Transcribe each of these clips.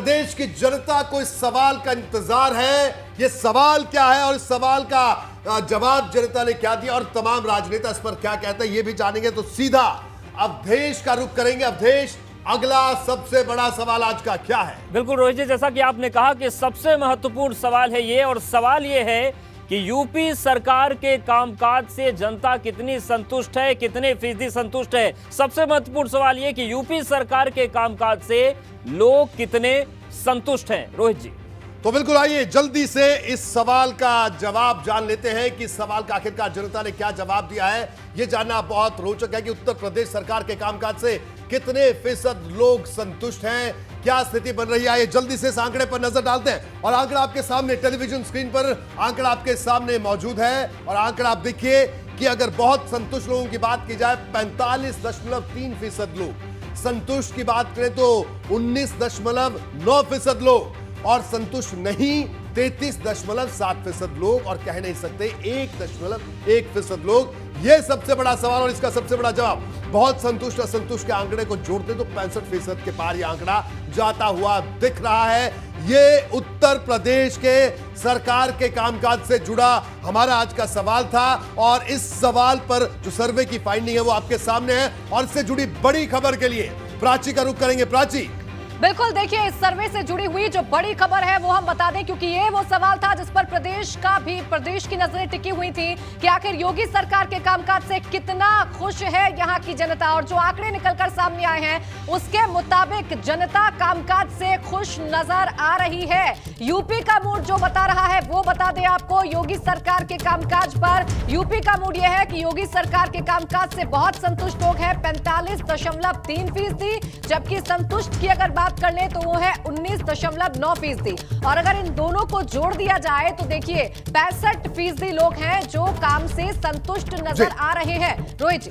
प्रदेश की जनता को इस सवाल का इंतजार है। ये सवाल क्या है और इस सवाल का जवाब जनता ने क्या दिया और तमाम राजनेता इस पर क्या कहते हैं ये भी जानेंगे। तो सीधा अवधेश का रुख करेंगे। अवधेश, अगला सबसे बड़ा सवाल आज का क्या है? बिल्कुल रोहित जी, जैसा कि आपने कहा कि सबसे महत्वपूर्ण सवाल है ये, और सवाल ये है कि यूपी सरकार के कामकाज से जनता कितनी संतुष्ट है, कितने फीसदी संतुष्ट है। सबसे महत्वपूर्ण सवाल ये कि यूपी सरकार के कामकाज से लोग कितने संतुष्ट हैं। रोहित जी, तो बिल्कुल आइए जल्दी से इस सवाल का जवाब जान लेते हैं कि इस सवाल का आखिरकार जनता ने क्या जवाब दिया है। यह जानना बहुत रोचक है कि उत्तर प्रदेश सरकार के कामकाज से कितने फीसद लोग संतुष्ट हैं, क्या स्थिति बन रही है। जल्दी से इस आंकड़े पर नजर डालते हैं और आंकड़ा आपके सामने टेलीविजन स्क्रीन पर आंकड़ा आपके सामने मौजूद है। और आंकड़ा आप देखिए कि अगर बहुत संतुष्ट लोगों की बात की जाए 45.3% लोग, संतुष्ट की बात करें तो 19.9% लोग, और संतुष्ट नहीं 33.7% लोग, और कह नहीं सकते 1.1% लोग। यह सबसे बड़ा सवाल और इसका सबसे बड़ा जवाब। बहुत संतुष्ट असंतुष्ट के आंकड़े को जोड़ते तो 65% के पार यह आंकड़ा जाता हुआ दिख रहा है। यह उत्तर प्रदेश के सरकार के कामकाज से जुड़ा हमारा आज का सवाल था और इस सवाल पर जो सर्वे की फाइंडिंग है वो आपके सामने है। और इससे जुड़ी बड़ी खबर के लिए प्राची का रुख करेंगे। प्राची, बिल्कुल, देखिए इस सर्वे से जुड़ी हुई जो बड़ी खबर है वो हम बता दें, क्योंकि ये वो सवाल था जिस पर प्रदेश की नजरें टिकी हुई थी कि आखिर योगी सरकार के कामकाज से कितना खुश है यहाँ की जनता। और जो आंकड़े निकलकर सामने आए हैं उसके मुताबिक जनता कामकाज से खुश नजर आ रही है। यूपी का मूड जो बता रहा है वो बता दें आपको, योगी सरकार के कामकाज पर यूपी का मूड यह है कि योगी सरकार के कामकाज से बहुत संतुष्ट लोग हैं 45.3%, जबकि संतुष्ट की अगर बात कर ले तो वो है 19.9%। और अगर इन दोनों को जोड़ दिया जाए तो देखिए 65% लोग हैं जो काम से संतुष्ट नजर आ रहे हैं। रोहित जी,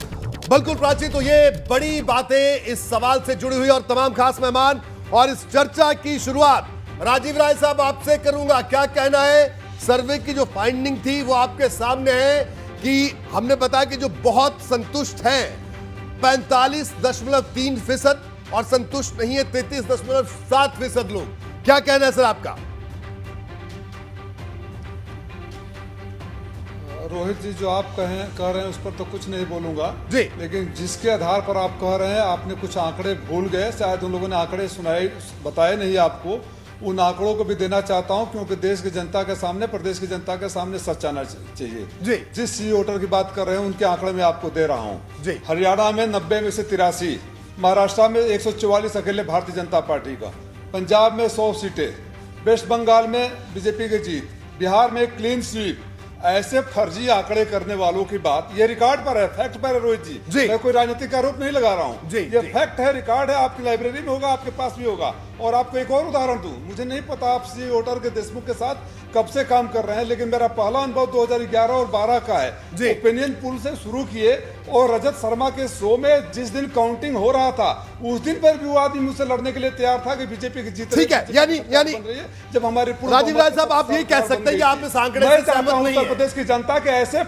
बिल्कुल प्राची, तो ये बड़ी बातें इस सवाल से जुड़ी हुई और तमाम खास मेहमान और इस चर्चा की शुरुआत राजीव राय साहब आपसे करूंगा। क्या कहना है? सर्वे की जो फाइंडिंग थी वो आपके सामने है कि हमने बताया कि जो बहुत संतुष्ट हैं 45.3% और संतुष्ट नहीं है 33.7% लोग। क्या कहना है सर आपका? रोहित जी, जो आप कह रहे हैं उस पर तो कुछ नहीं बोलूंगा जी, लेकिन जिसके आधार पर आप कह रहे हैं आपने कुछ आंकड़े भूल गए, शायद उन लोगों ने आंकड़े बताए नहीं आपको। उन आंकड़ों को भी देना चाहता हूं क्योंकि देश की जनता के सामने, प्रदेश की जनता के सामने सच आना चाहिए जी। जिस सी वोटर की बात कर रहे हैं उनके आंकड़े में आपको दे रहा हूं जी। हरियाणा में 90 में से 83, महाराष्ट्र में 144 अकेले भारतीय जनता पार्टी का, पंजाब में 100 सीटें, वेस्ट बंगाल में बीजेपी की जीत, बिहार में क्लीन स्वीप। ऐसे फर्जी आंकड़े करने वालों की बात, ये रिकॉर्ड पर है, फैक्ट पर है रोहित जी। मैं कोई राजनीतिक आरोप नहीं लगा रहा हूँ, ये फैक्ट है, रिकॉर्ड है, आपकी लाइब्रेरी में होगा, आपके पास भी होगा। और आपको एक और उदाहरण दूं, मुझे नहीं पता आप सी वोटर के देशमुख के साथ कब से काम कर रहे हैं, लेकिन मेरा पहला अनुभव 2011 और 12 का है। ओपिनियन पोल से शुरू किए और रजत शर्मा के शो में जिस दिन काउंटिंग हो रहा था उस दिन पर भी वो आदमी मुझसे लड़ने के लिए तैयार था कि बीजेपी की जीत। ठीक है, यानी जब हमारे राजीव राय साहब आप ये कह सकते हैं कि आप इस आंकड़े से सहमत नहीं हैं। उत्तर प्रदेश की जनता के ऐसे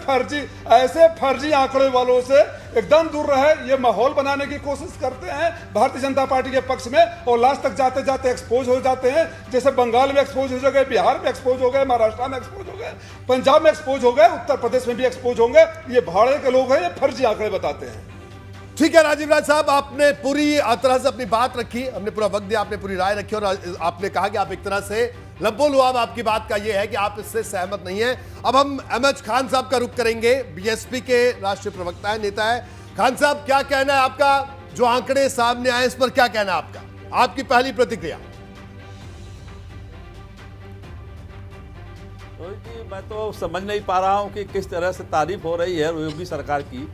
फर्जी आंकड़े वालों से एकदम दूर रहे। ये माहौल बनाने की कोशिश करते हैं भारतीय जनता पार्टी के पक्ष में और लास्ट तक जाते जाते एक्सपोज हो जाते हैं। जैसे बंगाल में एक्सपोज हो गए, बिहार में एक्सपोज हो गए, महाराष्ट्र में एक्सपोज हो गए, पंजाब में एक्सपोज हो गए, उत्तर प्रदेश में भी एक्सपोज होंगे। ये भाड़े के लोग हैं, ये फर्जी आंकड़े बताते हैं। ठीक है राजीव राय साहब, आपने पूरी तरह से अपनी बात रखी, हमने पूरा वक्त दिया, आपने पूरी राय रखी और आपने कहा कि आप एक तरह से लब्बो-लुआब आपकी बात का यह है कि आप इससे सहमत नहीं है। अब हम एमएच खान साहब का रुख करेंगे, बीएसपी के राष्ट्रीय प्रवक्ता है, नेता है। खान साहब, क्या कहना है आपका? जो आंकड़े सामने आए इस पर क्या कहना है आपका? आपकी पहली प्रतिक्रिया। मैं तो समझ नहीं पा रहा हूं कि किस तरह से तारीफ हो रही है योगी सरकार की।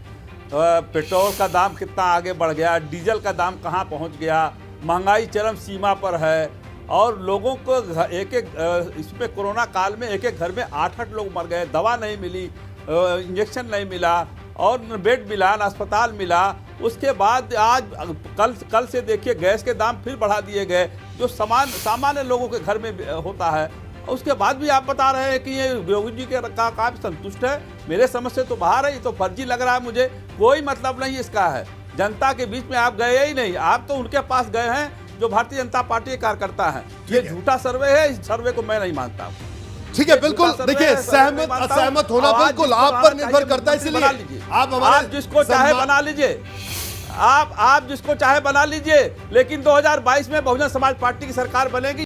पेट्रोल का दाम कितना आगे बढ़ गया, डीजल का दाम कहां पहुंच गया, महंगाई चरम सीमा पर है और लोगों को इसमें कोरोना काल में एक घर में 8-8 लोग मर गए, दवा नहीं मिली, इंजेक्शन नहीं मिला और न बेड मिला, न अस्पताल मिला। उसके बाद आज कल से देखिए गैस के दाम फिर बढ़ा दिए गए, जो सामान्य लोगों के घर में होता है। उसके बाद भी आप बता रहे हैं कि ये योगी जी के काम संतुष्ट है। मेरे समझ से तो बाहर है, ये तो फर्जी लग रहा है मुझे। कोई मतलब नहीं इसका है। जनता के बीच में आप गए ही नहीं, आप तो उनके पास गए हैं जो भारतीय जनता पार्टी के कार्यकर्ता हैं। ये झूठा सर्वे है, इस सर्वे को मैं नहीं मानता। ठीक है, बिल्कुल। देखिए, सहमत असहमत होना बिल्कुल आप पर निर्भर करता है, इसलिए आप जिसको चाहे बना लीजिए, आप जिसको चाहे बना लीजिए, लेकिन 2022 में बहुजन समाज पार्टी की सरकार बनेगी।